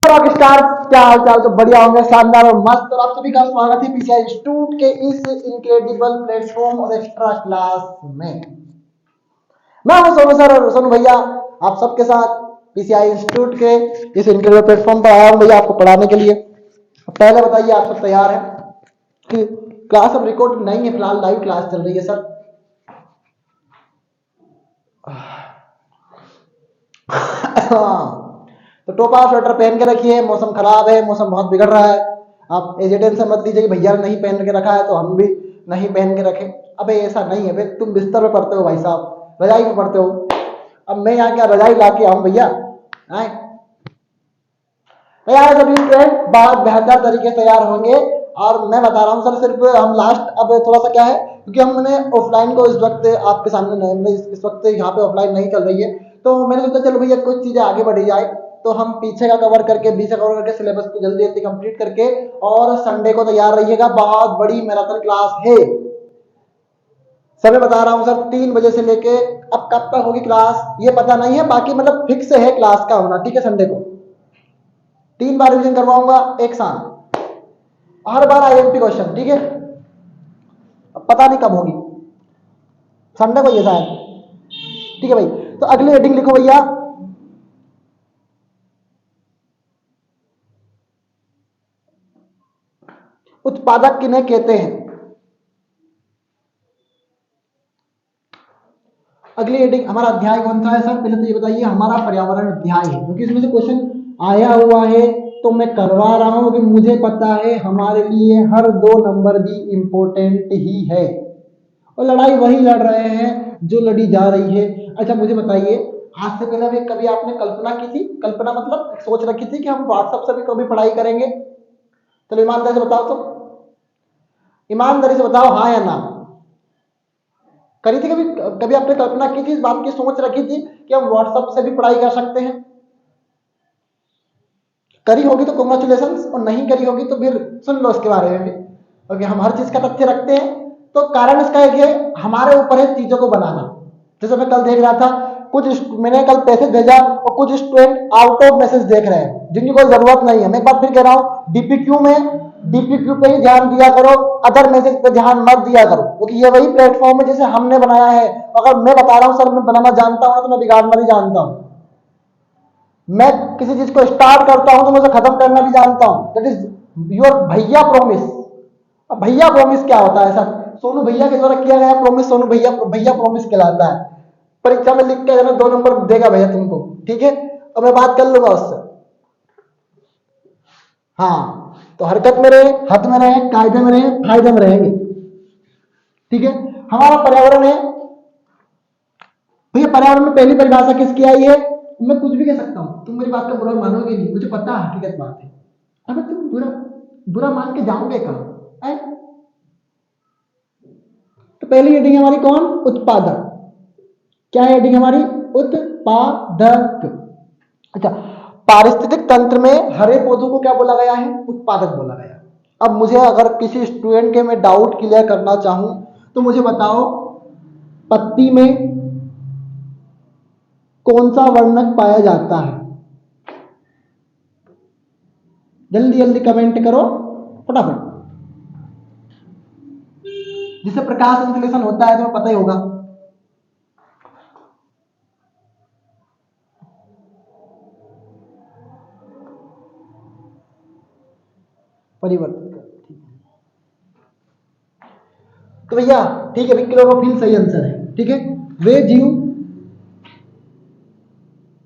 Rock star, क्या हाल चाल? तो बढ़िया होंगे, शानदार और मस्त। और आप सभी का स्वागत है पीसीआई इंस्टीट्यूट के इस इनक्रेडिबल प्लेटफॉर्म और एक्स्ट्रा क्लास में। मैं हूं सोनू सर और सोनू भैया, आप सबके साथ पीसीआई इंस्टीट्यूट के इस इनक्रेडिबल प्लेटफॉर्म पर आया हूं भैया आपको पढ़ाने के लिए। पहले बताइए, आप सब तैयार हैं कि क्लास अब रिकॉर्ड नहीं है, फिलहाल लाइव क्लास चल रही है सर। तो टोपा स्वेटर पहन के रखिए, मौसम खराब है, मौसम बहुत बिगड़ रहा है। आप एजे टेंशन मत लीजिए कि भैया ने नहीं पहन के रखा है तो हम भी नहीं पहन के रखें। अबे ऐसा नहीं है, तुम बिस्तर में पढ़ते हो भाई साहब, रजाई में पढ़ते हो। अब मैं यहाँ क्या रजाई ला के आऊँ भैया? आए तैयार है सभी स्टूडेंट? बहुत बेहतर तरीके से तैयार होंगे। और मैं बता रहा हूँ सर, सिर्फ हम लास्ट अब थोड़ा सा क्या है, क्योंकि हमने ऑफलाइन को इस वक्त आपके सामने नहीं, इस वक्त यहाँ पे ऑफलाइन नहीं चल रही है, तो मैंने सोचा चलो भैया कुछ चीजें आगे बढ़ी जाए। तो हम पीछे का कवर करके, बीच का कवर करके, सिलेबस को जल्दी जल्दी कंप्लीट करके, और संडे को तैयार रहिएगा, बहुत बड़ी मैराथन क्लास है। समय बता रहा हूँ सर, 3 बजे से लेके अब कब तक होगी क्लास ये पता नहीं है, बाकी मतलब फिक्स है क्लास का होना, ठीक है? संडे को 3 बार रिविजन करवाऊंगा एक साथ, हर बार आईएमपी क्वेश्चन, ठीक है? अब पता नहीं कब होगी, संडे को ये शायद, ठीक है भाई? तो अगली हेडिंग लिखो भैया, उत्पादक किन्हें कहते हैं। अगली हेडिंग, हमारा अध्याय कौन सा है सर? पहले तो ये बताइए, हमारा पर्यावरण अध्याय है, क्योंकि इसमें से क्वेश्चन आया हुआ है तो मैं करवा रहा हूं, क्योंकि मुझे पता है हमारे लिए हर 2 नंबर भी इंपॉर्टेंट ही है, और लड़ाई वही लड़ रहे हैं जो लड़ी जा रही है। अच्छा मुझे बताइए, आज से पहले भी कभी आपने कल्पना की थी, कल्पना मतलब सोच रखी थी कि हम व्हाट्सएप से भी कभी पढ़ाई करेंगे? चलो ईमानदारी से बताओ, तो ईमानदारी से बताओ, हाँ या ना? करी थी कभी? कभी आपने कल्पना की थी, इस बात की सोच रखी थी कि हम व्हाट्सएप से भी पढ़ाई कर सकते हैं? करी होगी तो कॉन्ग्रेचुलेशन, और नहीं करी होगी तो फिर सुन लो इसके बारे में भी, क्योंकि हम हर चीज का तथ्य रखते हैं। तो कारण इसका एक है, हमारे ऊपर है चीजों को बनाना। जैसे मैं कल देख रहा था, मैंने कल मैसेज भेजा और कुछ स्टूडेंट आउट ऑफ मैसेज देख रहे हैं जिनकी कोई जरूरत नहीं है। मैं एक बार फिर कह रहा हूँ, डीपीक्यू पे ही ध्यान दिया करो, अदर मैसेज पे ध्यान मत दिया करो, क्योंकि ये वही प्लेटफॉर्म है जैसे हमने बनाया है। अगर मैं बता रहा हूँ सर मैं बनाना जानता हूँ तो मैं बिगाड़ना भी जानता हूँ। मैं किसी चीज को स्टार्ट करता हूं तो मैं उसे खत्म करना भी जानता हूं। दैट इज योर भैया प्रॉमिस। अब भैया प्रॉमिस क्या होता है सर? सोनू भैया के द्वारा किया गया प्रॉमिस सोनू भैया भैया प्रॉमिस कहलाता है। परीक्षा में लिख के जाना, 2 नंबर देगा भैया तुमको, ठीक है? और मैं बात कर लूंगा उससे। हाँ, तो हरकत में रहे, हद में रहे, कायदे में रहे, फायदे में रहेंगे, ठीक है? हमारा पर्यावरण है भैया। पर्यावरण में पहली परिभाषा किसकी आई है? मैं कुछ भी कह सकता हूं, तुम मेरी बात का बुरा मानोगे नहीं, मुझे पता है हकीकत बात है। अबे तुम बुरा बुरा मान के जाओगे कहां? तो पहली हेडिंग हमारी कौन? उत्पादक। क्या है हेडिंग हमारी? उत्पादक। अच्छा, पारिस्थितिक तंत्र में हरे पौधों को क्या बोला गया है? उत्पादक बोला गया। अब मुझे अगर किसी स्टूडेंट के मैं डाउट क्लियर करना चाहूं तो मुझे बताओ, पत्ती में कौन सा वर्णक पाया जाता है? जल्दी जल्दी कमेंट करो फटाफट। जिससे प्रकाश संश्लेषण होता है तुम्हें पता ही होगा। परिवर्तित कर, तो भैया ठीक है, क्लोरोफिल सही आंसर है, ठीक है? वे जीव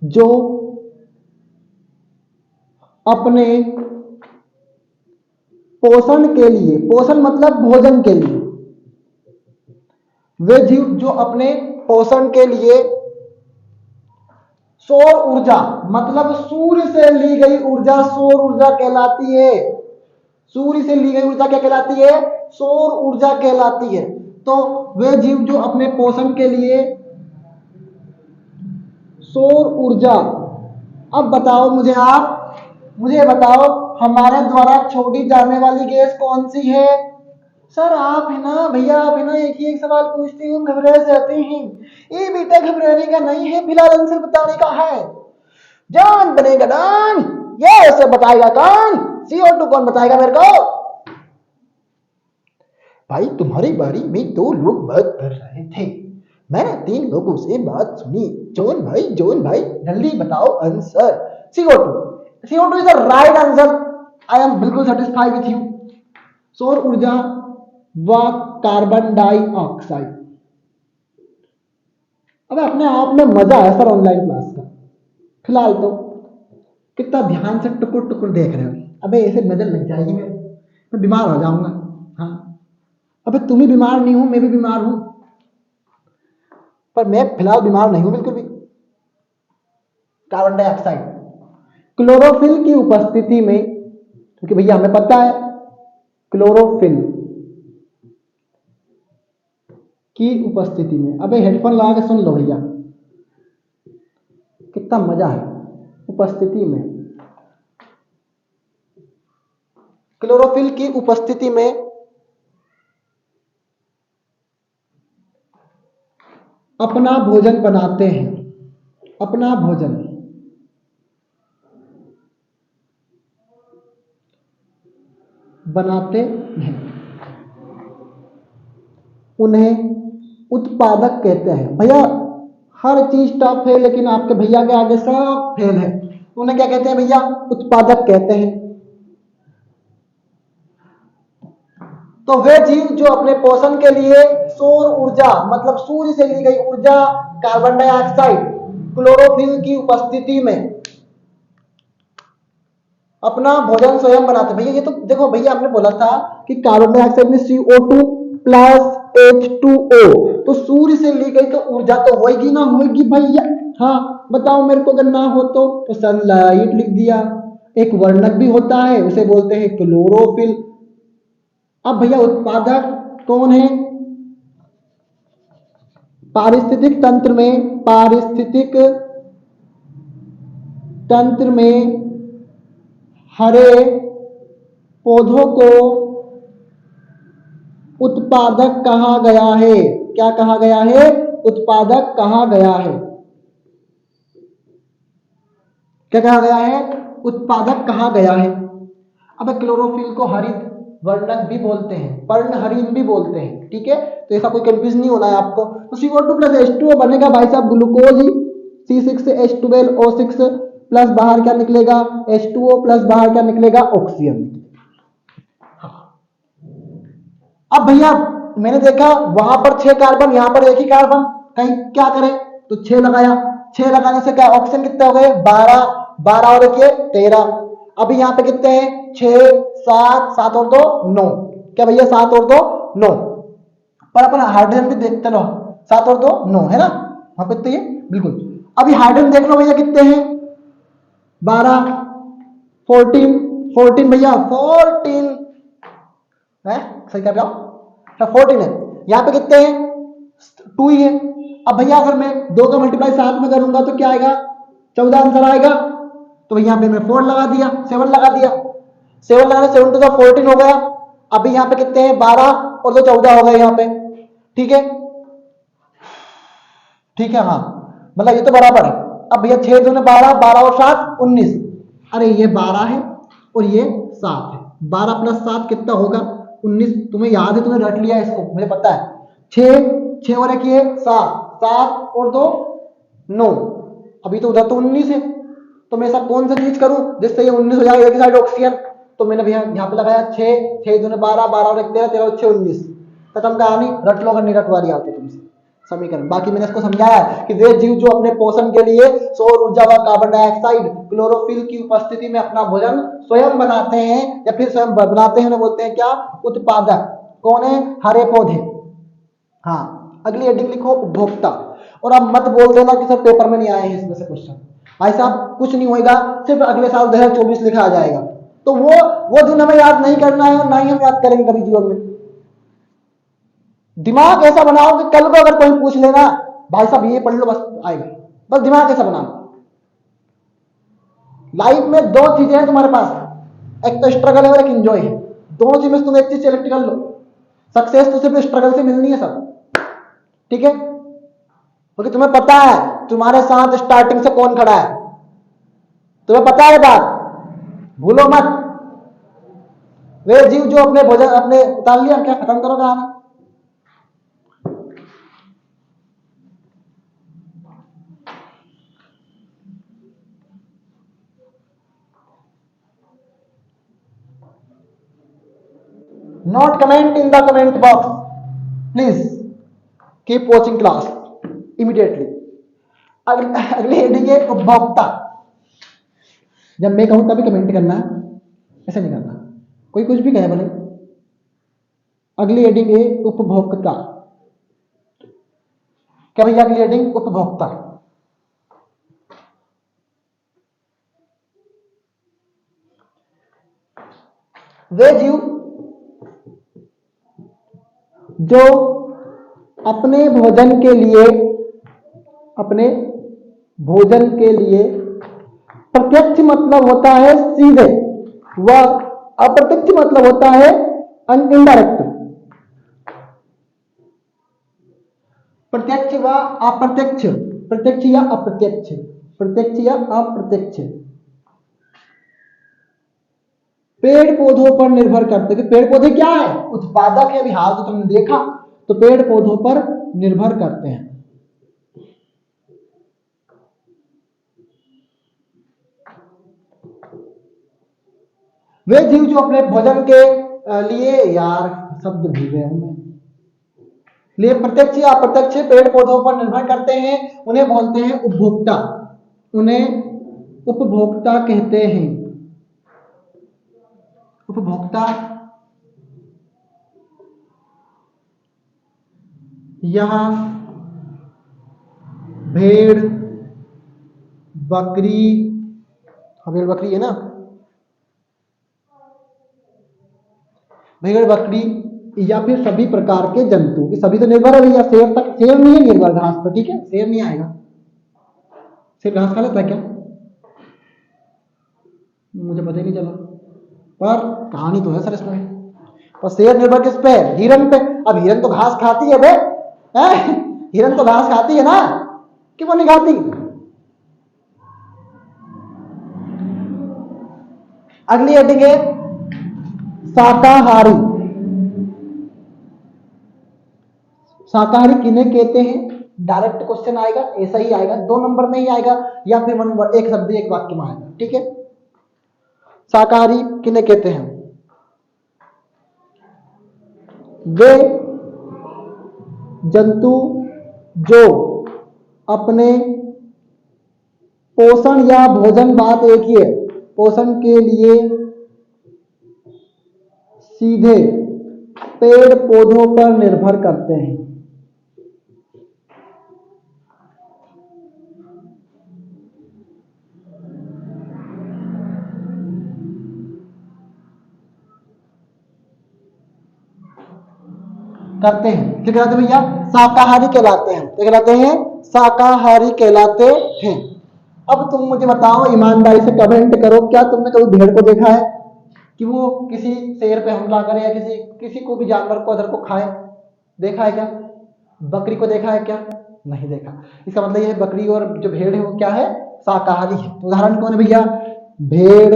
जो अपने पोषण के लिए, पोषण मतलब भोजन के लिए, वे जीव जो अपने पोषण के लिए सौर ऊर्जा मतलब सूर्य से ली गई ऊर्जा सौर ऊर्जा कहलाती है। सूर्य से ली गई ऊर्जा क्या कहलाती है? सौर ऊर्जा कहलाती है। तो वे जीव जो अपने पोषण के लिए सौर ऊर्जा, अब बताओ मुझे, मुझे बताओ हमारे द्वारा छोड़ी जाने वाली गैस कौन सी है? सर आप है ना भैया, आप है ना एक ही एक सवाल पूछते हैं, घबरा जाते हैं। ये बेटा घबराने का नहीं है, फिलहाल आंसर बताने का है। जान बनेगा डान। ये उसे बताएगा कौन? CO2 कौन बताएगा मेरे को? भाई तुम्हारी बारी में 2 लोग बात कर रहे थे, मैंने 3 लोगों से बात सुनी। जॉन भाई जल्दी बताओ answer. CO2 is the right answer. I am बिल्कुल सेटिस्फाइड विथ यू। सौर ऊर्जा व कार्बन डाइऑक्साइड। अब अपने आप में मजा है सर ऑनलाइन क्लास का। फिलहाल तो कितना ध्यान से टुकुर टुकुर देख रहे हो। अबे ऐसे नजर लग जाएगी मेरे, मैं बीमार हो जाऊंगा। हाँ, अबे तुम ही बीमार नहीं हो, मैं भी बीमार हूं, पर मैं फिलहाल बीमार नहीं हूं बिल्कुल भी। कार्बन डाइऑक्साइड क्लोरोफिल की उपस्थिति में, क्योंकि भैया हमें पता है क्लोरोफिल की उपस्थिति में, अबे हेडफोन लगा के सुन लो भैया, कितना मजा है। उपस्थिति में, क्लोरोफिल की उपस्थिति में अपना भोजन बनाते हैं, अपना भोजन बनाते हैं, उन्हें उत्पादक कहते हैं। भैया हर चीज टफ है, लेकिन आपके भैया के आगे सब फेल है। उन्हें क्या कहते हैं भैया? उत्पादक कहते हैं। तो वे जीव जो अपने पोषण के लिए सौर ऊर्जा मतलब सूर्य से ली गई ऊर्जा, कार्बन डाइऑक्साइड, क्लोरोफिल की उपस्थिति में अपना भोजन स्वयं बनाते। भैया ये तो देखो भैया, हमने बोला था कि कार्बन डाइऑक्साइड में CO2 प्लस H2O, तो सूर्य से ली गई तो ऊर्जा तो होगी ना, होगी भैया। हाँ बताओ मेरे को, अगर ना हो तो सनलाइट लिख दिया। एक वर्णक भी होता है, उसे बोलते हैं क्लोरोफिल। अब भैया उत्पादक कौन है? पारिस्थितिक तंत्र में, पारिस्थितिक तंत्र में हरे पौधों को उत्पादक कहा गया है। क्या कहा गया है? उत्पादक कहा गया है। क्या कहा गया है? उत्पादक कहा गया है। अब क्लोरोफिल को हरित वर्णक भी बोलते हैं, पर्णहरित भी बोलते हैं, ठीक है, तो ऐसा कोई कंफ्यूज नहीं होना है आपको। तो CO2 प्लस H2O बनेगा भाई साहब ग्लूकोज ही, C6H12O6 प्लस बाहर क्या निकलेगा? H2O प्लस बाहर क्या निकलेगा? ऑक्सीजन। अब भैया मैंने देखा वहां पर 6 कार्बन, यहां पर एक ही कार्बन, कहीं क्या करें तो 6 लगाया। 6 लगाने से क्या ऑक्सीजन कितने हो गए? 12 और एक 13। अभी यहाँ पे कितने हैं? 6 7 7 और 2 9। क्या भैया 7 और 2 9। पर अपन हाइड्रोजन भी देखते लो, 7 और 2 9 है ना, वहां पे तो ये बिल्कुल। अभी हाइड्रोजन देख लो भैया कितने हैं? 12 14 भैया 14 है, सही कर रहा हूं, 14 है। यहाँ पे कितने हैं? 2 ही है। अब भैया अगर मैं 2 का मल्टीप्लाई 7 में करूंगा तो क्या आएगा? 14 आंसर आएगा। तो यहाँ पे मैं 4 लगा दिया, 7 लगा दिया। 7 लगाने 7 टू 14 हो गया। अभी यहाँ पे कितने हैं? 12 और 2 14 हो गए यहाँ पे, ठीक है, ठीक है, हाँ मतलब ये तो बराबर है। अब भैया 6 दूने 12, 12 और 7 19। अरे ये 12 है और ये 7 है, 12 प्लस 7 कितना होगा? 19। तुम्हें याद है, तुमने रट लिया इसको, मुझे पता है। 6 और एक ये 7, 7 और 2 9। अभी तो उधर तो 19 है, तो मैं ऐसा कौन सा चीज करूं जिससे ये 19 हो जाएगा एक साइड ऑक्सीजन? तो मैंने भैया यहाँ पे लगाया 6 दूने 12, 12 और एक 13, 13 और 6 19। खत्म कहानी। रट लो अगर नहीं रटवा रही आती तुमसे समीकरण। बाकी मैंने इसको समझाया कि वे जीव जो अपने पोषण के लिए सौर ऊर्जा व कार्बन डाइऑक्साइड, क्लोरोफिल की उपस्थिति में अपना भोजन स्वयं बनाते हैं, या फिर स्वयं बनाते हैं, उन्हें बोलते हैं क्या? उत्पादक। कौन है? हरे पौधे। हाँ, अगली हेडिंग लिखो उपभोक्ता। और अब मत बोल देना कि सर पेपर में नहीं आए हैं इसमें से क्वेश्चन। भाई साहब कुछ नहीं होगा, सिर्फ अगले साल 2024 लिखा आ जाएगा। तो वो दिन हमें याद नहीं करना है, और ना ही हम याद करेंगे कभी जीवन में। दिमाग ऐसा बनाओ कि कल को अगर कोई पूछ लेना भाई साहब ये पढ़ लो, बस आएगा। बस दिमाग ऐसा बनाओ। लाइफ में 2 चीजें हैं तुम्हारे पास, एक तो स्ट्रगल है और एक एंजॉय है। दोनों चीज में तुम एक चीज सेलेक्ट कर लो। सक्सेस तो सिर्फ स्ट्रगल से मिलनी है सब, ठीक है, क्योंकि तुम्हें पता है तुम्हारे साथ स्टार्टिंग से कौन खड़ा है, तुम्हें पता है बात। भूलो मत। वे जीव जो अपने भोजन अपने उतार लिया, क्या खत्म करो कहानी। Not comment in the comment box, please keep watching class immediately. अगली हेडिंग है उपभोक्ता। जब मैं कहूं तभी कमेंट करना है, ऐसा नहीं करना, कोई कुछ भी कहे भले। अगली हेडिंग है उपभोक्ता। क्या भैया अगली हेडिंग उपभोक्ता। वे जीव जो अपने भोजन के लिए प्रत्यक्ष मतलब होता है सीधे, व अप्रत्यक्ष मतलब होता है इनडायरेक्ट। प्रत्यक्ष व अप्रत्यक्ष, प्रत्यक्ष या अप्रत्यक्ष, प्रत्यक्ष या अप्रत्यक्ष पेड़ पौधों पर निर्भर करते हैं। पेड़ पौधे क्या है? उत्पादक है। अभी हाल तो तुमने देखा, तो पेड़ पौधों पर निर्भर करते हैं। वे जीव जो अपने भोजन के लिए, यार शब्द भूल गया हूं मैं, लिए प्रत्यक्ष या अप्रत्यक्ष पेड़ पौधों पर निर्भर करते हैं, उन्हें बोलते हैं उपभोक्ता। उन्हें उपभोक्ता कहते हैं। उपभोक्ता यहाँ भेड़ बकरी, भेड़ बकरी है ना, भेड़ बकरी या फिर सभी प्रकार के जंतु, कि सभी तो निर्भर है भैया, शेर तक, शेर नहीं है निर्भर घास पर, ठीक है, शेर नहीं आएगा। शेर घास खा लेता है क्या? मुझे पता ही नहीं चला, पर कहानी तो है सर इसमें। और शेर निर्भर किस पे? हिरन पे। अब हिरन तो घास खाती है बे, हिरन तो घास खाती है ना, क्यों नहीं खाती? अगली हेडिंग है शाकाहारी। शाकाहारी किन्हें कहते हैं? डायरेक्ट क्वेश्चन आएगा, ऐसा ही आएगा, 2 नंबर में ही आएगा, या फिर 1 नंबर, एक शब्द एक वाक्य में आएगा, ठीक है। शाकाहारी किन्हें कहते हैं? वे जंतु जो अपने पोषण या भोजन, बात एक ही है, पोषण के लिए सीधे पेड़ पौधों पर निर्भर करते हैं। करते हैं, क्या कहलाते हैं भैया? शाकाहारी कहलाते हैं। क्या कहलाते हैं? शाकाहारी कहलाते हैं। अब तुम मुझे बताओ, ईमानदारी से कमेंट करो, क्या तुमने कभी भेड़ को देखा है कि वो किसी शेर पे हमला करे या किसी को भी जानवर को अदर को खाए? देखा है क्या? बकरी को देखा है क्या? नहीं देखा। इसका मतलब ये है बकरी और जो भेड़ है वो क्या है? शाकाहारी है। तो उदाहरण कौन है भैया? भेड़,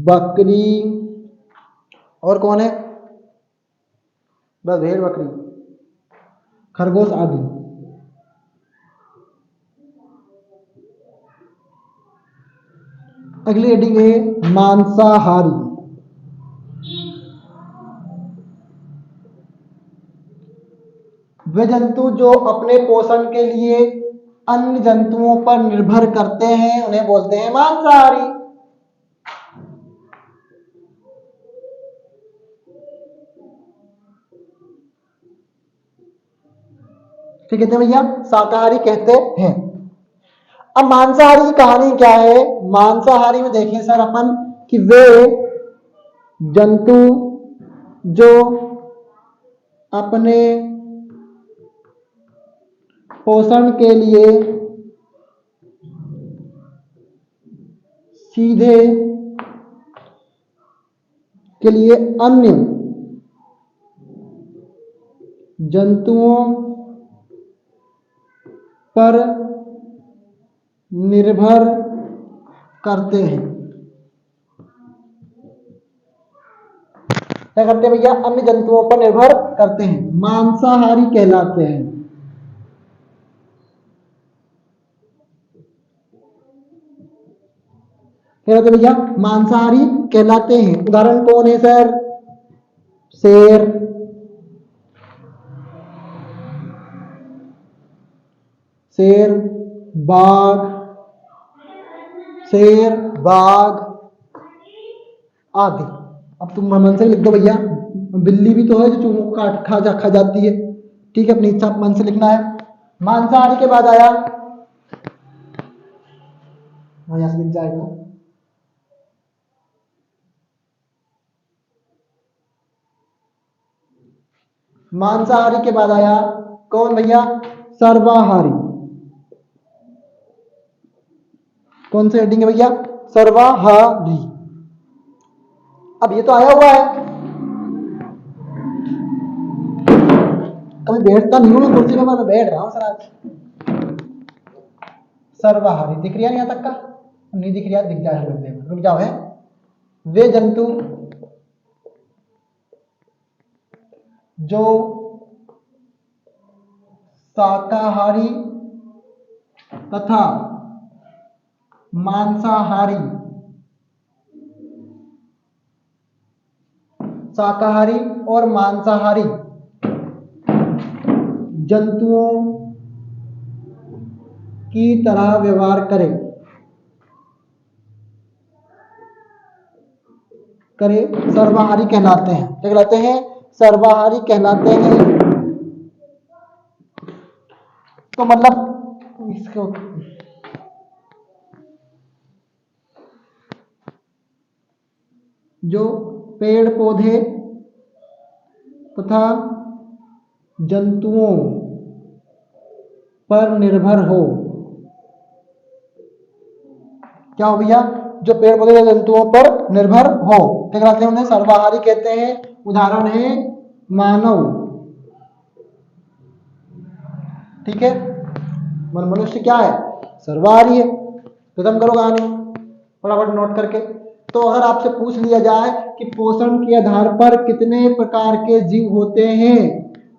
बकरी, और कौन है? बस भेड़ बकरी, खरगोश आदि। अगली हेडिंग है मांसाहारी। वे जंतु जो अपने पोषण के लिए अन्य जंतुओं पर निर्भर करते हैं, उन्हें बोलते हैं मांसाहारी। ठीक है भैया, शाकाहारी कहते हैं। अब मांसाहारी की कहानी क्या है? मांसाहारी में देखें सर अपन कि वे जंतु जो अपने पोषण के लिए सीधे के लिए अन्य जंतुओं पर निर्भर करते हैं। क्या करते हैं भैया? अन्य जंतुओं पर निर्भर करते हैं, मांसाहारी कहलाते हैं। क्या कहते हैं भैया? मांसाहारी कहलाते हैं। उदाहरण कौन है सर? शेर, शेर, बाघ, शेर, बाघ आदि। अब तुम मन से लिख दो भैया। बिल्ली भी तो है जो चूहों को काट खा जाती है। ठीक है, अपनी इच्छा मन से लिखना है। मांसाहारी के बाद आया, यहां से लिख जाएगा, मांसाहारी के बाद आया कौन भैया? सर्वाहारी। कौन सी हेडिंग है भैया? सर्वाहारी। अब ये तो आया हुआ है, कभी बैठता नहीं हूं मैं कुर्सी में, मैं बैठ रहा हूं सर आज। सर्वाहारी दिख रहा नहीं यहां तक का? नहीं दिख रहा, दिख जाए, रुक जाओ। है वे जंतु जो शाकाहारी तथा मांसाहारी, शाकाहारी और मांसाहारी जंतुओं की तरह व्यवहार करे सर्वाहारी कहलाते हैं। क्या कहलाते हैं? सर्वाहारी कहलाते हैं। तो मतलब इसको जो पेड़ पौधे तथा जंतुओं पर निर्भर हो। क्या हो भैया? जो पेड़ पौधे जंतुओं पर निर्भर हो, क्या कहते हैं? उन्हें सर्वाहारी कहते हैं। उदाहरण है मानव। ठीक है, मनुष्य क्या है? सर्वाहारी है। खत्म करो कहानी फटाफट नोट करके। तो अगर आपसे पूछ लिया जाए कि पोषण के आधार पर कितने प्रकार के जीव होते हैं,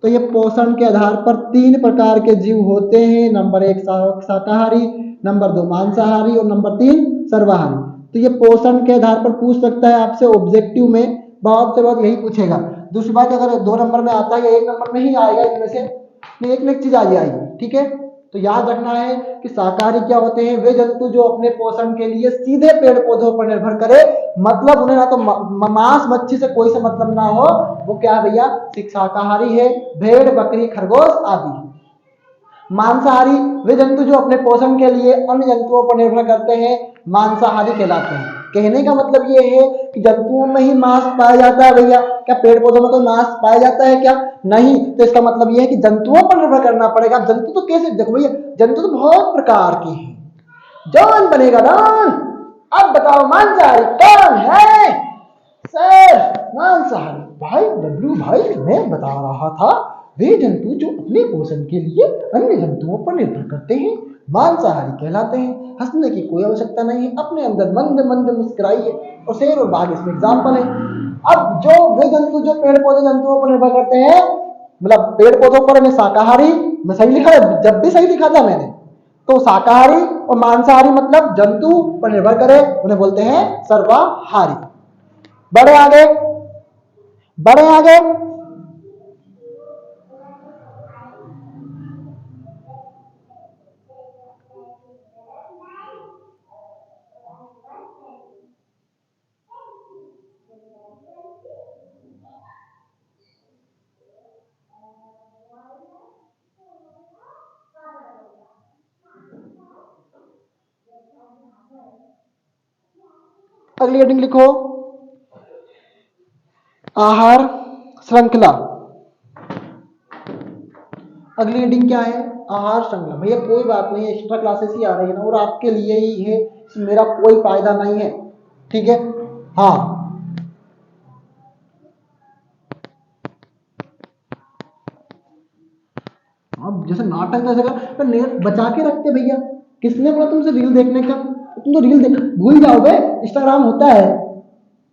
तो ये पोषण के आधार पर 3 प्रकार के जीव होते हैं। नंबर 1 शाकाहारी, नंबर 2 मांसाहारी और नंबर 3 सर्वाहारी। तो ये पोषण के आधार पर पूछ सकता है आपसे ऑब्जेक्टिव में, बहुत से बहुत यही पूछेगा। दूसरी बात, अगर 2 नंबर में आता है या 1 नंबर में ही आएगा, इनमें से एक न एक चीज आ जाएगी। ठीक है, तो याद रखना है कि शाकाहारी क्या होते हैं? वे जंतु जो अपने पोषण के लिए सीधे पेड़ पौधों पर निर्भर करे, मतलब उन्हें ना तो मांस मच्छी से कोई से मतलब ना हो, वो क्या है भैया? शाकाहारी है, भेड़ बकरी खरगोश आदि। मांसाहारी वे जंतु जो अपने पोषण के लिए अन्य जंतुओं पर निर्भर करते हैं, मांसाहारी कहलाते हैं। कहने का मतलब ये है कि जंतुओं में ही मांस पाया जाता है भैया। क्या पेड़ पौधों में कोई मांस पाया जाता है क्या? नहीं। तो इसका मतलब ये है कि जंतुओं पर निर्भर करना पड़ेगा। जंतु तो कैसे? देखो भैया, जंतु तो बहुत प्रकार के हैं। जौन बनेगा डॉन। अब बताओ मांसाहारी कौन है? सर मांसाहारी भाई डब्लू भाई, मैं बता रहा था वे जंतु जो अपने पोषण के लिए अन्य जंतुओं पर निर्भर करते हैं, मांसाहारी कहलाते हैं। हंसने की कोई आवश्यकता नहीं है, अपने अंदर मंद मंद मुस्कुराइए। और शेर और बाघ इसमें एग्जाम्पल है। अब जो वे जंतु जो पेड़ पौधे जंतुओं पर निर्भर करते हैं, मतलब पेड़ पौधों पर, मैं शाकाहारी, मैं सही लिखा है, जब भी सही लिखा था मैंने, तो शाकाहारी और मांसाहारी मतलब जंतु पर निर्भर करे, उन्हें बोलते हैं सर्वाहारी। बढ़े आगे, बढ़े आगे। अगली हेडिंग लिखो, आहार श्रृंखला। अगली हेडिंग क्या है? आहार श्रृंखला। भैया कोई बात नहीं, एक्स्ट्रा क्लासेस ही आ रही है ना, और आपके लिए ही है, मेरा कोई फायदा नहीं है। ठीक है, हाँ। अब जैसे नाटक जैसे का नेट बचा के रखते भैया। किसने बोला तुमसे रील देखने का? तुम तो रील देख भूल जाओगे, इंस्टाग्राम होता है।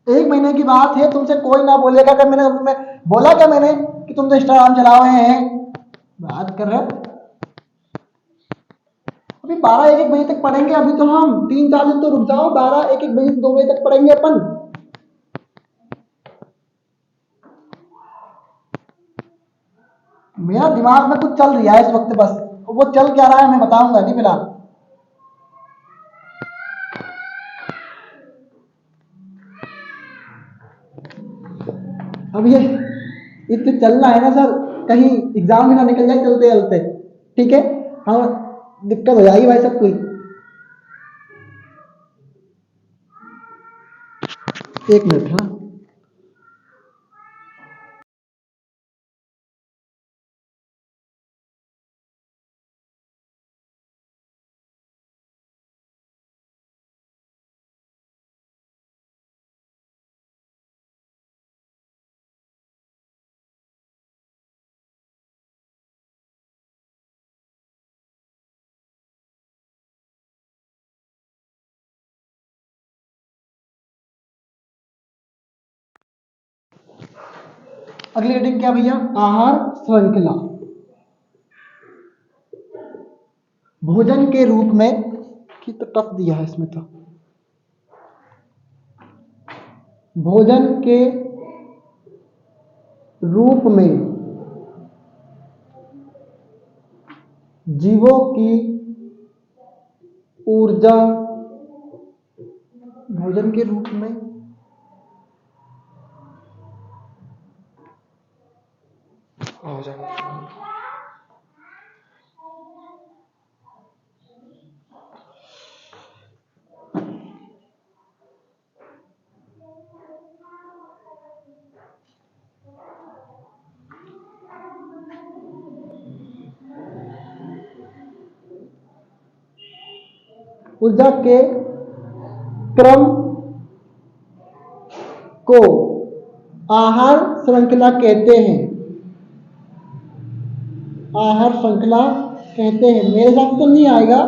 1 महीने की बात है, तुमसे कोई ना बोलेगा। कि मैंने तुम्हें बोला क्या मैंने कि तुम तो इंस्टाग्राम चला रहे हैं, बात कर रहे हो। अभी 12-1 बजे तक पढ़ेंगे। अभी तो हम 3-4 दिन तो रुक जाओ, 12-1 बजे 2 बजे तक पढ़ेंगे अपन। मेरा दिमाग में कुछ चल रहा है इस वक्त, बस वो चल क्या रहा है मैं बताऊंगा नहीं फिलहाल। अब ये इतने चलना है ना सर, कहीं एग्जाम भी ना निकल जाए चलते चलते, ठीक है। हाँ, दिक्कत हो जाएगी भाई सब कोई। एक मिनट। हाँ, अगली हेडिंग क्या भैया, आहार श्रृंखला। भोजन के रूप में, कि तो टफ दिया है इसमें तो। भोजन के रूप में जीवों की ऊर्जा, भोजन के रूप में ऊर्जा के क्रम को आहार श्रृंखला कहते हैं। आहार श्रृंखला कहते हैं। मेरे साथ तो नहीं आएगा,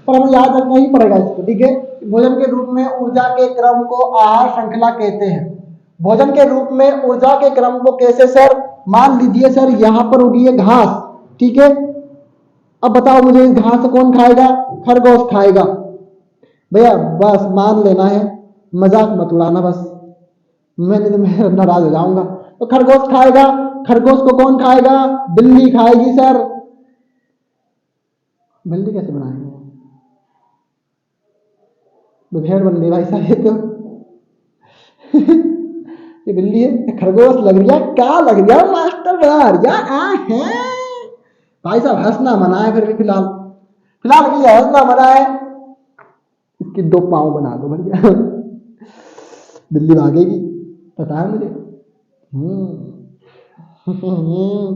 पर हमें याद रखना ही पड़ेगा इसको, ठीक है। भोजन के रूप में ऊर्जा के क्रम को आहार श्रृंखला कहते हैं। भोजन के रूप में ऊर्जा के क्रम को कैसे सर? मान लीजिए सर, यहां पर होगी ये घास, ठीक है। अब बताओ मुझे, इस घास को कौन खाएगा? खरगोश खाएगा। भैया बस मान लेना है, मजाक मत उड़ाना बस, मैं नाराज हो जाऊंगा। तो खरगोश खाएगा। खरगोश को कौन खाएगा? बिल्ली खाएगी सर। बिल्ली कैसे बनाएंगे? भेड़ बन गई भाई साहब ये तो। ये बिल्ली है, खरगोश लग रहा, क्या लग रहा मास्टर बना रहा है भाई साहब। हंसना मना है फिर भी, फिलहाल फिलहाल के लिए हंसना मना है। इसकी 2 पाँव बना दो भैया। बिल्ली भागेगी, पता है मुझे।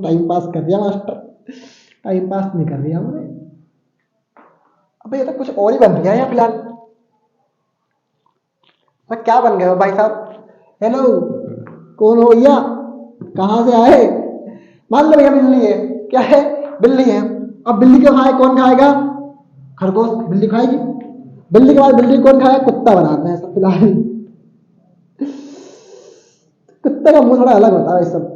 टाइम पास कर दिया मास्टर, टाइम पास नहीं कर दिया हमने। अबे ये तो कुछ और ही बन गया है फिलहाल। तो क्या बन गए हो भाई साहब? हेलो, कौन हो भैया? कहाँ से आए? मान लो भैया बिल्ली है। क्या है? बिल्ली है। अब बिल्ली को खाए कौन खाएगा? खरगोश। बिल्ली खाएगी। बिल्ली के बाद बिल्ली कौन खाएगा? कुत्ता बनाते हैं सब फिलहाल। कुत्ते का मुंह थोड़ा अलग होता है सब।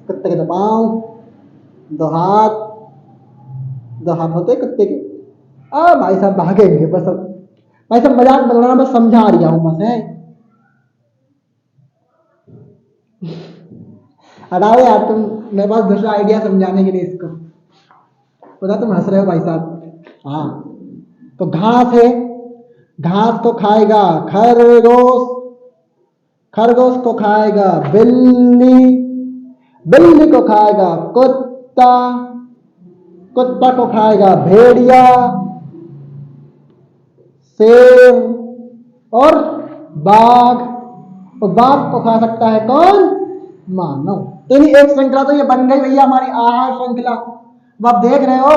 कुत्ते के 2 पाँव, 2 हाथ, 2 हाथ होते कुत्ते के। भाई साहब भागेंगे बस। अब भाई साहब मजाक मत उड़ाना, बस समझा रहा हूं बस है। हटाओ यार तुम, मेरे पास दूसरा आइडिया समझाने के लिए इसको। पता तुम हंस रहे हो भाई साहब। हाँ, तो घास है, घास को खाएगा खरगोश, खरगोश को खाएगा बिल्ली, बिल्ली को खाएगा कुत्ता, कुत्ता को खाएगा भेड़िया, शेर और बाघ, और बाघ को खा सकता है कौन? मानव। तो एक श्रृंखला तो ये बन गई भैया हमारी आहार श्रृंखला। अब आप देख रहे हो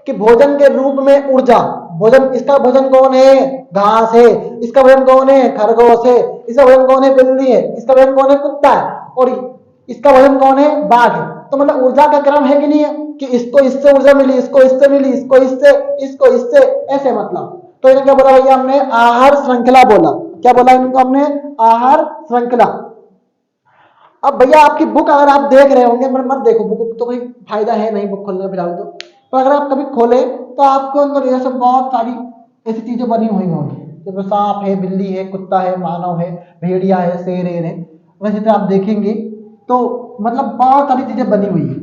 कि भोजन के रूप में ऊर्जा, भोजन, इसका भोजन कौन है? घास है। इसका भोजन कौन है? खरगोश है। इसका भोजन कौन है? बिल्ली है। इसका भोजन कौन है? कुत्ता है। और इसका भोजन कौन है? बाघ है। तो मतलब ऊर्जा का क्रम है कि नहीं है कि इसको इससे ऊर्जा मिली, इसको इससे मिली, इसको इससे, इसको इससे, ऐसे मतलब। तो इन्हें क्या बोला भैया हमने? आहार श्रृंखला बोला। क्या बोला इनको हमने? आहार श्रृंखला। अब भैया आपकी बुक अगर आप देख रहे होंगे, मत देखो बुक, तो कोई फायदा है नहीं बुक खोलने फिलहाल तो। पर अगर आप कभी खोले तो आपको अंदर ये सब बहुत सारी ऐसी चीजें बनी हुई होंगी, जैसे सांप है, बिल्ली है, कुत्ता है, मानव है, भेड़िया है, शेर है। वैसे तो आप देखेंगे तो मतलब बहुत सारी चीजें बनी हुई है।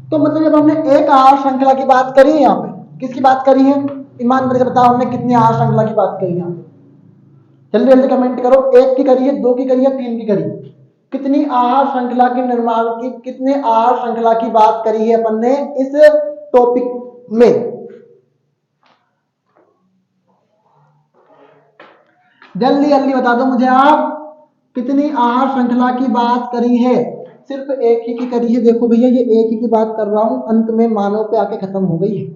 तो मतलब जब हमने एक आहार श्रृंखला की बात करी है, यहाँ पे किसकी बात करी है? ईमानदारी से बताओ हमने कितनी आहार श्रृंखला की बात करी है यहाँ पे? जल्दी जल्दी कमेंट करो। एक की करी है, दो की करी है, तीन की करी है? कितनी आहार श्रृंखला के निर्माण की, कितने आहार श्रृंखला की बात करी है अपन ने इस टॉपिक में? जल्दी जल्दी बता दो मुझे आप, कितनी आहार श्रृंखला की बात करी है? सिर्फ एक ही की करी है। देखो भैया ये एक ही की बात कर रहा हूं, अंत में मानव पे आके खत्म हो गई है।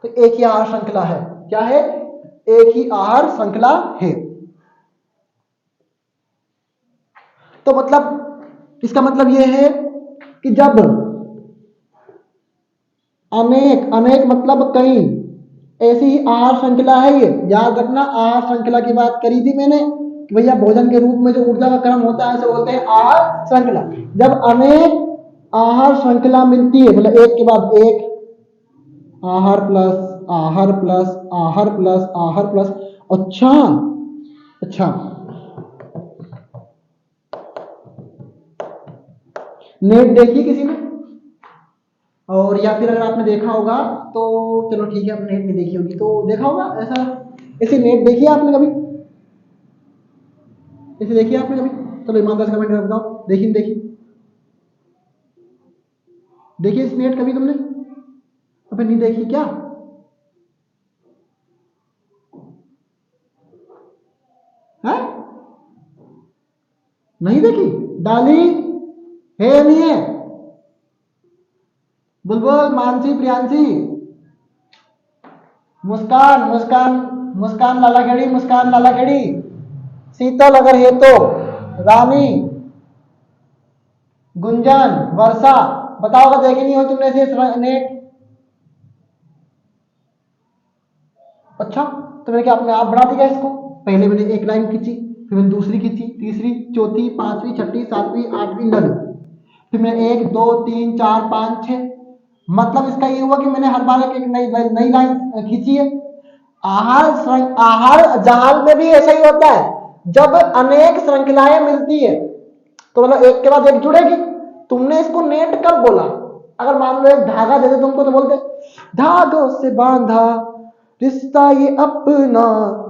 तो एक ही आहार श्रृंखला है। क्या है? एक ही आहार श्रृंखला है। तो मतलब इसका मतलब यह है कि जब अनेक, अनेक मतलब कई, ऐसी ही आहार श्रृंखला है ये। याद रखना, आहार श्रृंखला की बात करी थी मैंने कि भैया भोजन के रूप में जो ऊर्जा का क्रम होता है उसे बोलते हैं आहार श्रृंखला। जब अनेक आहार श्रृंखला मिलती है, मतलब एक के बाद एक, आहार प्लस आहार प्लस आहार प्लस आहार प्लस। अच्छा अच्छा, नेट देखी किसी ने? और या फिर अगर आपने देखा होगा तो चलो ठीक है, आपने नेट नहीं देखी होगी तो देखा होगा ऐसा, ऐसी नेट देखी है आपने कभी? ऐसे देखी है आपने कभी? चलो ईमानदार से कमेंट करके बताओ, देखी नहीं देखी? देखी इस नेट कभी तुमने? अबे नहीं देखी क्या? है? नहीं देखी? डाली है या नहीं है? बुलबुल, मानसी, प्रियांशी, मुस्कान, मुस्कान, मुस्कान लालाखेड़ी, मुस्कान लालाखेड़ी, शीतल अगर है तो, रानी, गुंजन, वर्षा, बताओ अगर देखी नहीं हो तुमने ऐसे नेट। अच्छा, तो मैंने क्या अपने आप बढ़ा दिया इसको? पहले मैंने एक लाइन खींची, फिर मैंने दूसरी खींची, तीसरी, चौथी, पांचवी, छठी, सातवीं, आठवीं, नवीं, फिर मैंने एक, दो, तीन, चार, पांच, छह। मतलब इसका ये हुआ कि मैंने हर बार एक नई नई लाइन खींची है। आहार जाल में भी ऐसा ही होता है। जब अनेक श्रृंखलाएं मिलती है तो मतलब एक के बाद एक जुड़ेगी। तुमने इसको नेट कब बोला? अगर मान लो एक धागा दे दे तुमको तो बोलते धागों से बांधा रिश्ता ये अपना,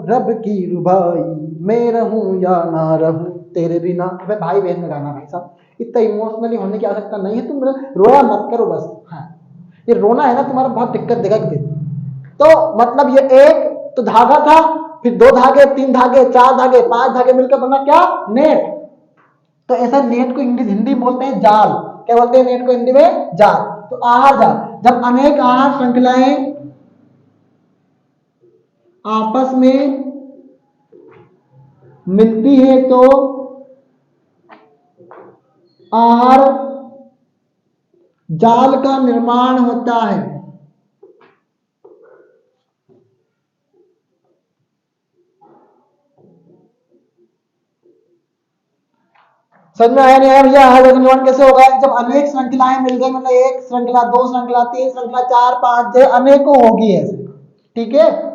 रब की रुबाई, मैं रहूं या ना रहूं तेरे बिना। अबे भाई बहन में गाना भाई साहब, इतना इमोशनली होने की आवश्यकता नहीं है। तुम रोया मत करो बस। हाँ, ये रोना है ना तुम्हारा बहुत दिक्कत देगा एक दिन। तो मतलब ये एक तो धागा था, फिर दो धागे, तीन धागे, चार धागे, पांच धागे मिलकर बना क्या? नेट। तो ऐसा नेट को इंग्लिश हिंदी में बोलते हैं जाल। क्या बोलते हैं नेट को हिंदी में? जाल। तो आहार जाल, जब अनेक आहार श्रृंखलाएं आपस में मिलती है तो आहार जाल का निर्माण होता है। समझ में आया नहीं आया भैया? आहार जाल का निर्माण कैसे होगा? जब अनेक श्रृंखलाएं मिल गई, मतलब एक श्रृंखला, दो श्रृंखला, तीन श्रृंखला, चार, पांच, छह, अनेकों होगी ऐसे। ठीक है?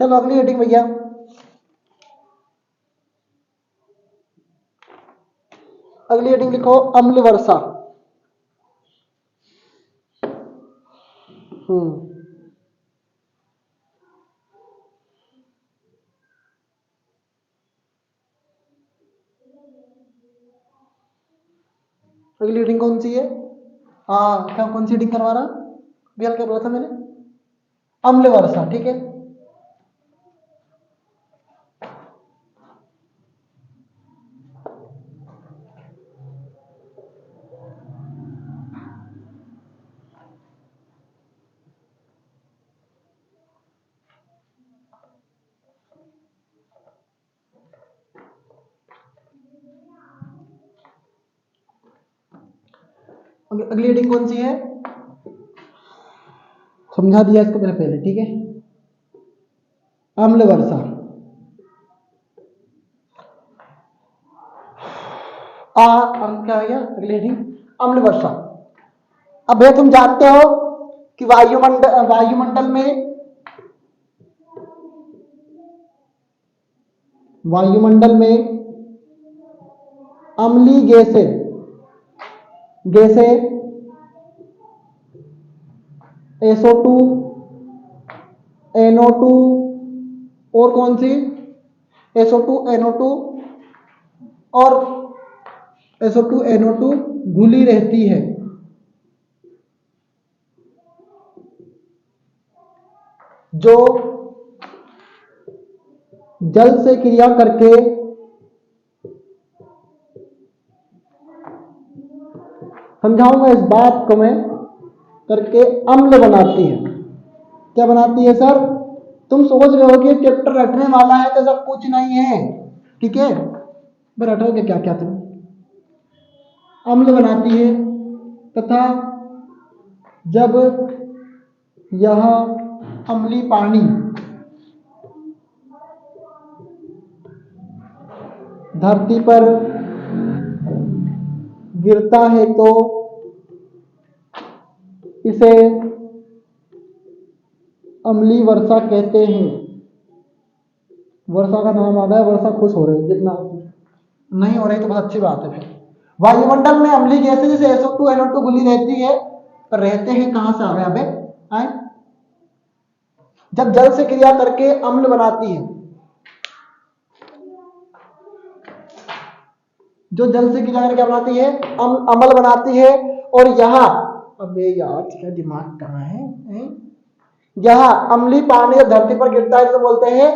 चलो अगली हेडिंग भैया, अगली हेडिंग लिखो अम्ल वर्षा। अगली हेडिंग कौन सी है? हाँ क्या, कौन सी हेडिंग करवा रहा बिहार, क्या बोला था मैंने? अम्ल वर्षा, ठीक है। अगली हेडिंग कौन सी है? समझा दिया इसको मैंने पहले, ठीक है। अम्ल वर्षा। क्या आ गया अगली हेडिंग? अम्ल वर्षा। अब भैया तुम जानते हो कि वायुमंडल में अम्लीय गैसें SO2, NO2 और कौन सी? SO2, NO2 और SO2, NO2 घुली रहती है, जो जल से क्रिया करके समझाऊंगा इस बात को मैं, करके अम्ल बनाती है। क्या बनाती है सर? तुम सोच रहे हो कि चैप्टर रटने वाला है तो सब कुछ नहीं है, ठीक है। रटोगे क्या क्या तुम? अम्ल बनाती है तथा जब यह अम्लीय पानी धरती पर गिरता है तो इसे अम्लीय वर्षा कहते हैं। वर्षा का नाम आ रहा है, वर्षा खुश हो रही है, जितना नहीं हो रही तो बहुत अच्छी बात है। फिर वायुमंडल में अम्लीय गैसें जैसे SO2, NO2 घुली रहती है, पर रहते हैं कहां से आ गए अबे? जब जल से क्रिया करके अम्ल बनाती है, जो जल से क्रिया करके बनाती है अम्ल बनाती है। और यहाँ, अबे यार क्या दिमाग कहाँ है? यहाँ अम्लीय पानी धरती पर गिरता है तो बोलते हैं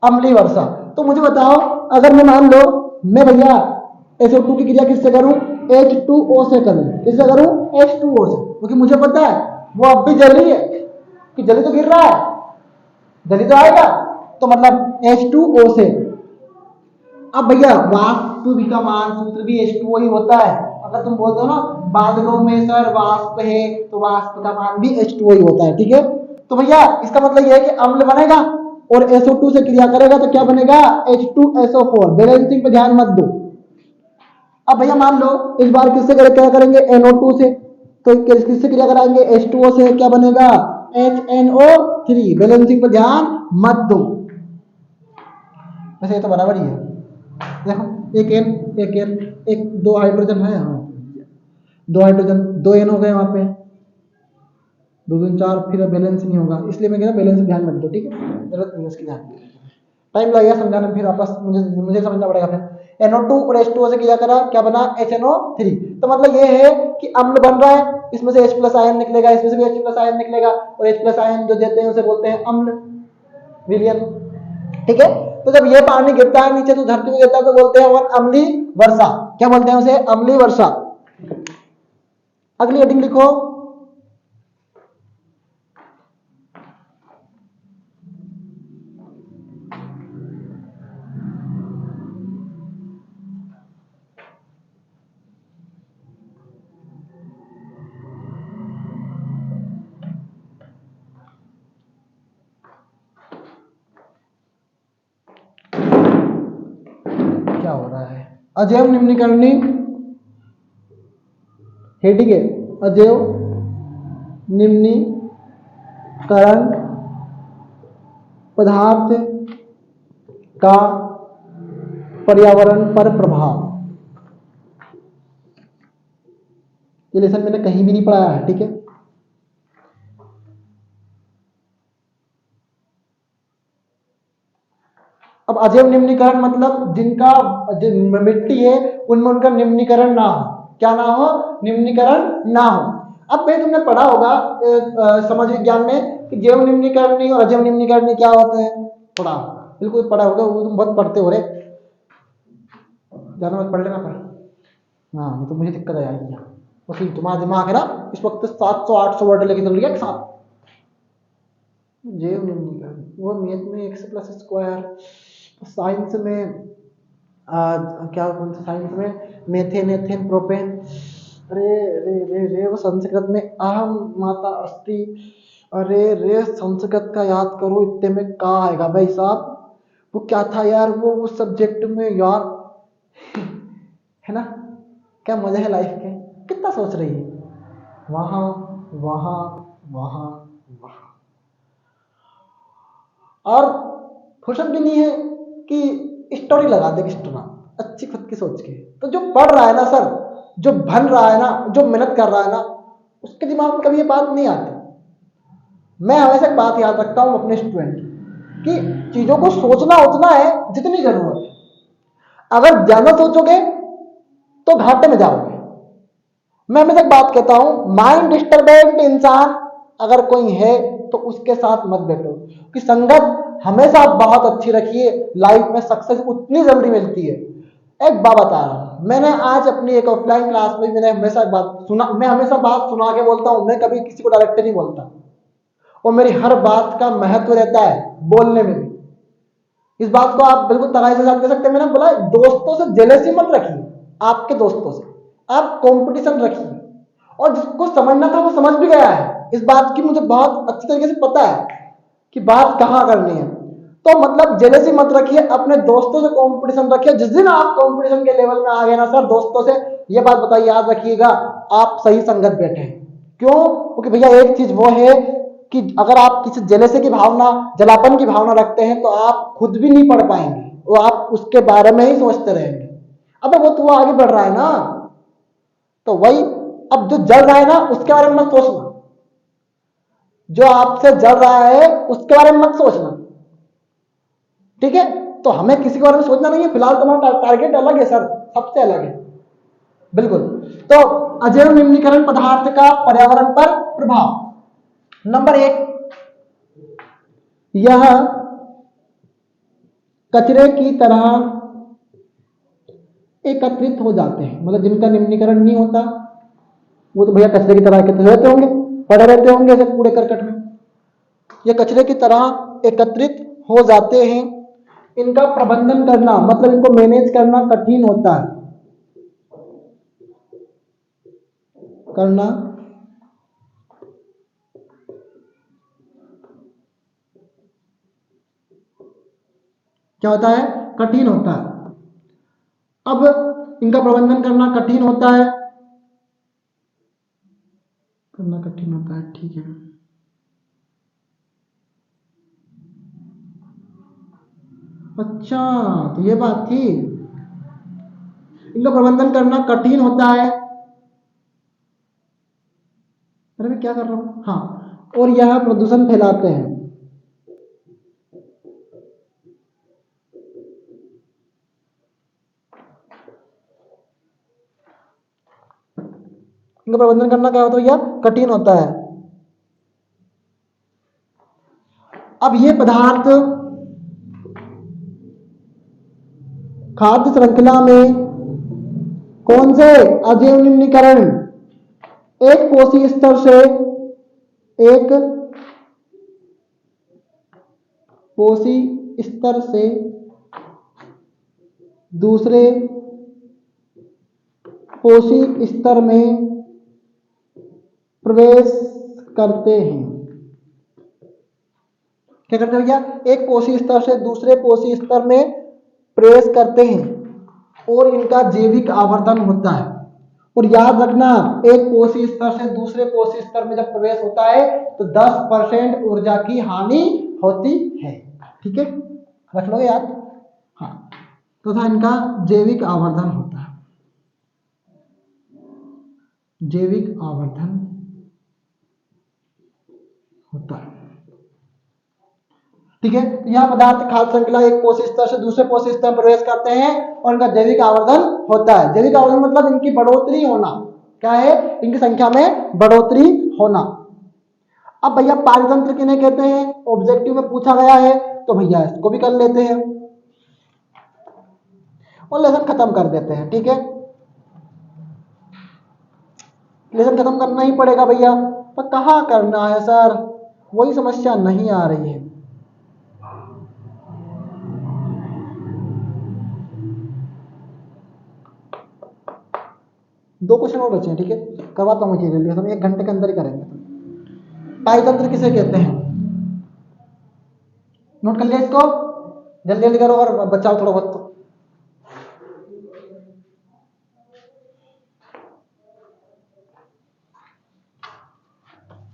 अम्लीय वर्षा। तो मुझे बताओ, अगर मैं मान लो मैं भैया SO2 की क्रिया किससे करूं? H2O से करूं। किससे करूं? H2O से, क्योंकि मुझे पता है वो अब भी जली है, कि जली तो गिर रहा है, जली तो आएगा, तो मतलब H2O से। अब भैया वाष्प विकमान सूत्र भी H2O ही होता है। अगर तुम बोलते हो ना बादलों में सर वाष्प है, तो वाष्प का मान भी H2O ही होता है, ठीक है। तो भैया इसका मतलब यह है कि अम्ल बनेगा और SO2 से क्रिया करेगा तो क्या बनेगा? H2SO4। बैलेंसिंग पे ध्यान मत दो। अब भैया मान लो इस बार किससे क्या करेंगे? NO2 से, तो किससे क्रिया कराएंगे? H2O से, क्या बनेगा? HNO3। बैलेंसिंग पे ध्यान मत दो, वैसे ये तो बराबर ही है। देखो एक दो हाइड्रोजन है, हाँ दो हाइड्रोजन, दो एन हो गए वहां पे, दो दून चार, फिर बैलेंस नहीं होगा, इसलिए मैं कह रहा बैलेंस ध्यान मत दो, ठीक है। जरूरत नहीं है उसकी, ध्यान टाइम लगेगा समझाने में, फिर वापस मुझे समझना पड़ेगा। फिर NO2 और H2O से किया करा, क्या बना? HNO3। तो मतलब ये है कि अम्ल बन रहा है, इसमें से H+ आयन निकलेगा, इसमें से भी H+ आयन निकलेगा, और H+ आयन जो देते हैं उसे बोलते हैं अम्ल, विलियन, ठीक है। तो जब ये पानी गिरता है नीचे तो धरती में गिरता है तो बोलते हैं अम्लीय वर्षा। क्या बोलते हैं उसे? अम्लीय वर्षा। अगली हेडिंग लिखो क्या हो रहा है? अजैव निम्नीकरणी हेडिंग है, अजैव निम्नीकरण पदार्थ का पर्यावरण पर प्रभाव। ये लेसन मैंने कहीं भी नहीं पढ़ाया है, ठीक है। अब अजैव निम्नीकरण मतलब जिनका मिट्टी है उनमें उनका निम्नीकरण ना हो। क्या ना हो? निम्नीकरण ना हो। अब भाई तुमने पढ़ा होगा समाज विज्ञान में कि जैव निम्नीकरण और अजैव निम्नीकरण क्या होता है, पढ़ा, बिल्कुल पढ़ा होगा, वो तुम बहुत पढ़ते हो रे, जाना मत पढ़ लेना पर, हाँ नहीं तो मुझे दिक्कत आ जाएगी। उसी तुम्हारा दिमाग है ना इस वक्त 700-800 वर्ड लेके चल रही है एक साथ। जैव निम्नीकरण वो मैथ में x प्लस स्क्वायर, साइंस में क्या कौन सा साइंस में मेथेन एथेन प्रोपेन, अरे रे रे रे वो संस्कृत में अहम माता अस्ति, अरे रे संस्कृत का याद करो, इतने में का आएगा भाई साहब, वो क्या था यार वो उस सब्जेक्ट में यार है ना, क्या मजा है लाइफ के, कितना सोच रही है, वहां वहां वहां वहां, और फुर्सत भी नहीं है कि स्टोरी लगा दे एक्स्ट्रा अच्छी खुद की सोच के। तो जो पढ़ रहा है ना सर, जो बन रहा है ना, जो मेहनत कर रहा है ना, उसके दिमाग में कभी ये बात नहीं आती। मैं हमेशा एक बात याद रखता हूँ अपने स्टूडेंट की, कि चीजों को सोचना उतना है जितनी जरूरत है। अगर ज्यादा सोचोगे तो घाटे में जाओगे। मैं हमेशा एक बात कहता हूं, माइंड डिस्टर्बेंट इंसान अगर कोई है तो उसके साथ मत बैठो, कि संगत हमेशा बहुत अच्छी रखिए, लाइफ में सक्सेस उतनी जल्दी मिलती है। एक बात बता रहा हूं, मैंने आज अपनी एक ऑफलाइन क्लास में मैंने हमेशा बात सुना, मैं हमेशा बात सुना के बोलता हूं, मैं कभी किसी को डायरेक्ट नहीं बोलता, और मेरी हर बात का महत्व रहता है बोलने में भी। इस बात को आप बिल्कुल तगाई से साथ कह सकते हैं। मैंने बोला दोस्तों से जेलसी मत रखिए, आपके दोस्तों से आप कंपटीशन रखिए, और जिसको समझना था वो समझ भी गया है। इस बात की मुझे बहुत अच्छी तरीके से पता है कि बात कहाँ करनी है। तो मतलब जेलसी मत रखिए, अपने दोस्तों से कंपटीशन रखिए। जिस दिन आप कंपटीशन के लेवल में आ गए ना सर दोस्तों से, ये बात बताइए, याद रखिएगा आप सही संगत बैठे हैं। क्यों? क्योंकि भैया एक चीज वो है कि अगर आप किसी जेलसी की भावना, जलापन की भावना रखते हैं तो आप खुद भी नहीं पढ़ पाएंगे, वो आप उसके बारे में ही सोचते रहेंगे। अबे वो तो आगे बढ़ रहा है ना, तो वही, अब जो जल रहा है ना उसके बारे में मत सोचना, जो आपसे जल रहा है उसके बारे में मत सोचना, ठीक है। तो हमें किसी के बारे में सोचना नहीं है, फिलहाल तुम्हारा टारगेट अलग है सर, सबसे अलग है, बिल्कुल। तो अजैव निम्नीकरण पदार्थ का पर्यावरण पर प्रभाव। नंबर 1, यह कचरे की तरह एकत्रित हो जाते हैं। मतलब जिनका निम्नीकरण नहीं होता वो तो भैया कचरे की तरह एकत्रित रहते होंगे, पड़े रहते होंगे ऐसे कूड़े करकट में। ये कचरे की तरह एकत्रित हो जाते हैं। इनका प्रबंधन करना मतलब इनको मैनेज करना कठिन होता है, करना क्या होता है? कठिन होता है। अब इनका प्रबंधन करना कठिन होता है, करना कठिन होता है, ठीक है। अच्छा तो ये बात थी, इनका प्रबंधन करना कठिन होता है। अरे मैं क्या कर रहा हूं, हाँ, और यह प्रदूषण फैलाते हैं। इनका प्रबंधन करना क्या होता है भैया? कठिन होता है। अब ये पदार्थ खाद्य श्रृंखला में कौन से अजैव निम्नीकरण, एक कोशी स्तर से एक कोशी स्तर से दूसरे कोशी स्तर में प्रवेश करते हैं। क्या करते हैं भैया? एक कोशी स्तर से दूसरे कोशी स्तर में प्रवेश करते हैं, और इनका जैविक आवर्धन होता है। और याद रखना, एक कोशी स्तर से दूसरे कोशी स्तर में जब प्रवेश होता है तो 10% ऊर्जा की हानि होती है। ठीक है, रख लोगे याद। हाँ, तथा इनका जैविक आवर्धन होता है, जैविक आवर्धन होता है। ठीक है, तो यह पदार्थ खाद्य श्रृंखला एक पोषक स्तर से दूसरे पोषक स्तर में प्रवेश करते हैं और इनका जैविक आवर्धन होता है। जैविक आवर्धन मतलब इनकी बढ़ोतरी होना, क्या है, इनकी संख्या में बढ़ोतरी होना। अब भैया पारतंत्र किन्हें कहते हैं, ऑब्जेक्टिव में पूछा गया है, तो भैया इसको भी कर लेते हैं और लेसन खत्म कर देते हैं। ठीक है, लेसन खत्म करना ही पड़ेगा भैया, पर कहाँ करना है सर, वही समस्या नहीं आ रही है। दो क्वेश्चन और बचे हैं, ठीक है, करवाता हूँ जल्दी, हम 1 घंटे के अंदर ही करेंगे। पारतंत्र किसे कहते हैं, नोट कर लिया इसको, जल्दी जल्दी करो और बचाओ थोड़ा बहुत।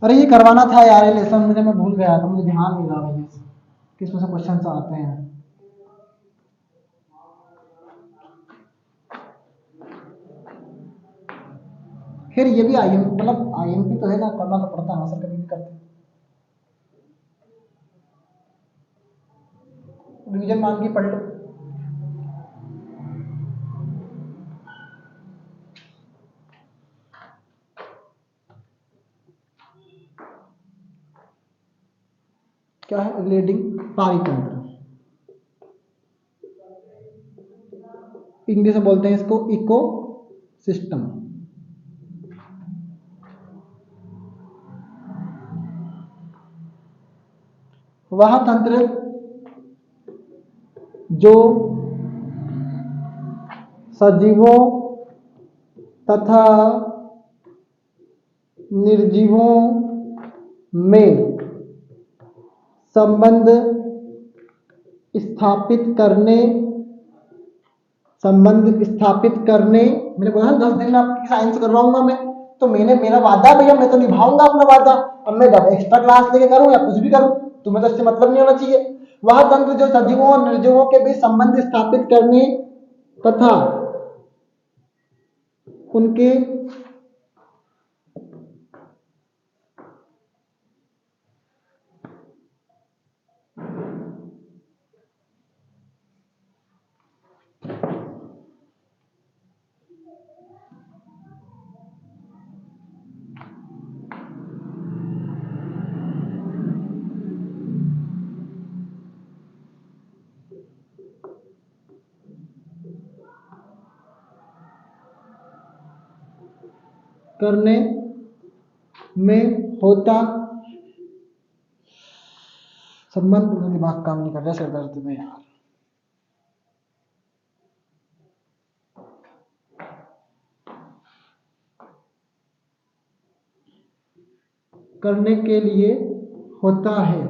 अरे ये करवाना था यार, ये लेसन मुझे, मैं भूल गया था, मुझे ध्यान नहीं रहा भैया किसमें से क्वेश्चन आते हैं। फिर ये भी आई मतलब IMP तो है ना, करना तो पड़ता है सर, कभी भी करते हैं। रिवीजन मान के पढ़ लो। क्या है ग्लेडिंग पारितंत्र, इंग्लिश में बोलते हैं इसको इको सिस्टम। वह तंत्र जो सजीवों तथा निर्जीवों में संबंध स्थापित करने, मैंने बोला 10 दिन आपकी साइंस कर रहा हूँ मैं, तो मैंने मेरा वादा भैया, मैं तो निभाऊंगा अपना वादा। अब मैं एक्स्ट्रा क्लास लेके करूँ या कुछ भी करूँ, तुम्हें तो इससे मतलब नहीं होना चाहिए। वह तंत्र जो सजीवों और निर्जीवों के बीच संबंध स्थापित करने तथा उनके करने में होता संबंध, दिमाग काम नहीं कर रहा सिर दर्द में यार। करने के लिए होता है,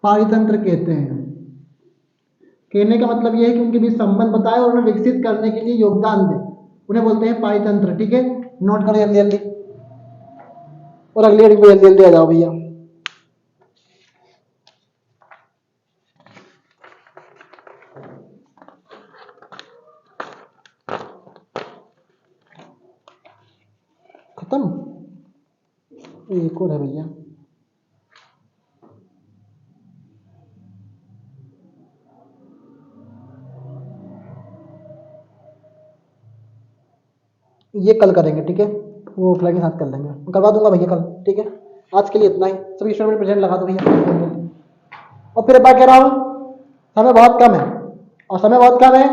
पारितंत्र कहते हैं। कहने का मतलब यह है कि उनके बीच संबंध बताए और उन्हें विकसित करने के लिए योगदान दे, उन्हें बोलते हैं पारितंत्र। ठीक है, नोट करो जल्दी जल्दी और अगली रीडिंग पे जल्दी जल्दी आ जाओ भैया। खत्म, एक और है भैया, ये कल करेंगे। ठीक है, वो ऑफलाइन के साथ कर लेंगे, करवा दूंगा भैया कल। ठीक है, आज के लिए इतना ही, सभी स्टूडेंट प्रेजेंट लगा दो भैया। और फिर एक बार कह रहा हूँ, समय बहुत कम है, और समय बहुत कम है,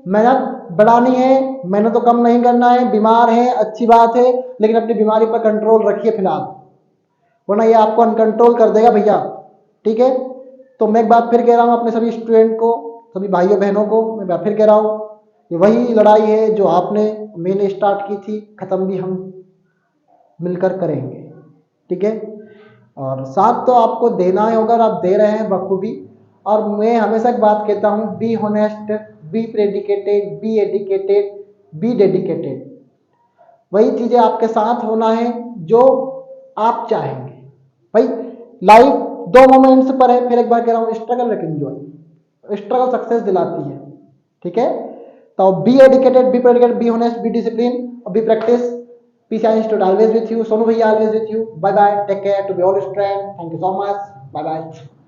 मेहनत बढ़ानी है, मेहनत तो कम नहीं करना है। बीमार है अच्छी बात है, लेकिन अपनी बीमारी पर कंट्रोल रखिए फिलहाल, वरना ये आपको अनकंट्रोल कर देगा भैया। ठीक है, तो मैं एक बात फिर कह रहा हूँ अपने सभी स्टूडेंट को, सभी भाइयों बहनों को, मैं बात फिर कह रहा हूँ, ये वही लड़ाई है जो मैंने स्टार्ट की थी, खत्म भी हम मिलकर करेंगे। ठीक है, और साथ तो आपको देना ही होगा और आप दे रहे हैं बखूबी। और मैं हमेशा एक बात कहता हूँ, be honest, be predicated, be educated, be dedicated. वही चीजें आपके साथ होना है जो आप चाहेंगे भाई। लाइफ दो मोमेंट्स पर है, फिर एक बार कह रहा हूँ, स्ट्रगल रख एंजॉय। स्ट्रगल सक्सेस दिलाती है, ठीक है। तो be educated, be predicated, be honest, be discipline, be practice. PC institute always with you, Sonu भैया always with you. Bye bye, take care, to be all strength. Thank you so much, bye bye.